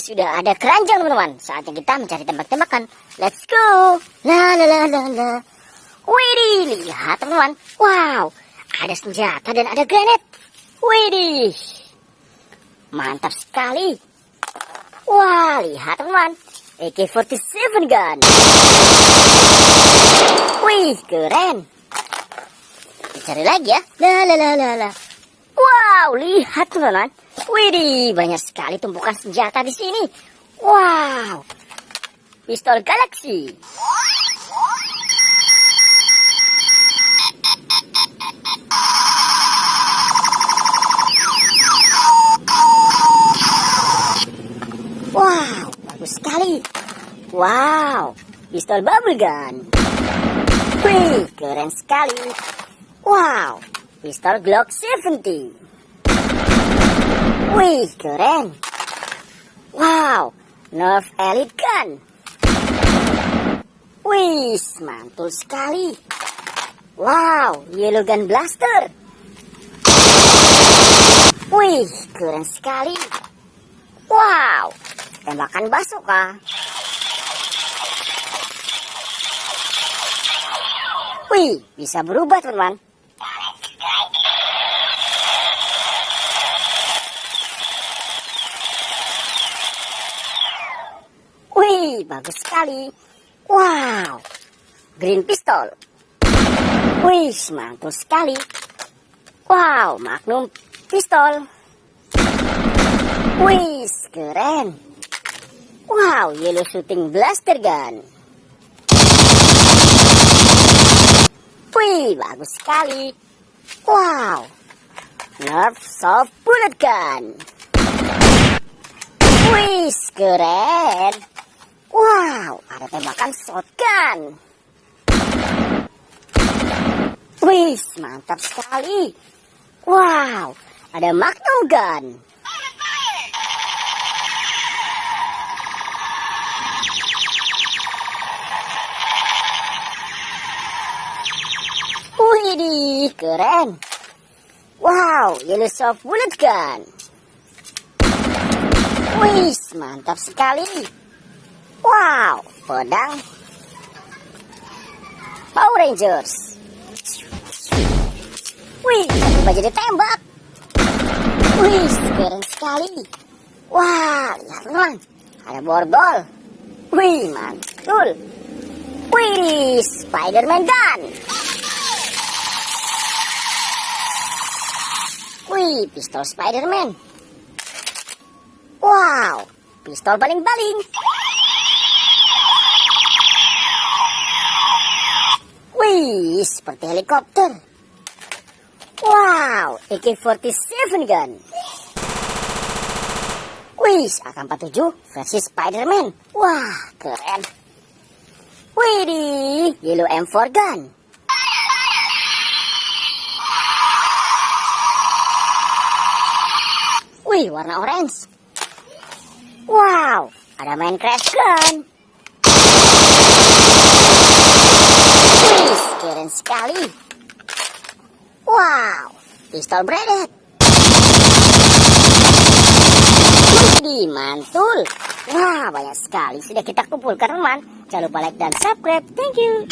sudah ada keranjang teman-teman. Saatnya kita mencari tembak-tembakan. Let's go. La la la la la. Widih, lihat teman-teman. Wow, ada senjata dan ada granat. Widih, mantap sekali. Wah, lihat teman-teman, AK47 gun. Wih, keren. Cari lagi ya. La la la la la. Wow, lihat teman-teman. Widih, banyak sekali tumpukan senjata di sini. Wow, pistol galaksi. Wow, bagus sekali. Wow, pistol bubble gun. Wih, keren sekali. Wow, pistol Glock 70. Wih, keren. Wow, Nerf elite gun. Wih, mantul sekali. Wow, yellow gun blaster. Wih, keren sekali. Wow, tembakan bazooka. Wih, bisa berubah teman-teman. Wih, bagus sekali. Wow, green pistol. Wih, mantul sekali. Wow, magnum pistol. Wih, keren. Wow, yellow shooting blaster gun. Wih, bagus sekali. Wow, Nerf soft bullet gun. Wih, keren. Wow, ada tembakan shotgun. Wih, mantap sekali. Wow, ada magnum gun. Widih, keren. Wow, yellow soft bullet gun. Wih, mantap sekali. Wow, pedang Power Rangers. Wih, coba jadi tembak. Wih, keren sekali. Wah, lihat teman, ada borbol. Wih, mantul. Wih, Spiderman gun. Wih, pistol Spiderman. Wow, pistol baling-baling. Wih, seperti helikopter. Wow, AK47 gun. Wih, AK47 versi Spiderman. Wah, keren. Wih, yellow M4 gun. Wih, warna orange. Wow, ada main crash gun. Wih, keren sekali. Wow, pistol braided. Wih, mantul. Wah, banyak sekali sudah kita kumpulkan teman. Jangan lupa like dan subscribe. Thank you.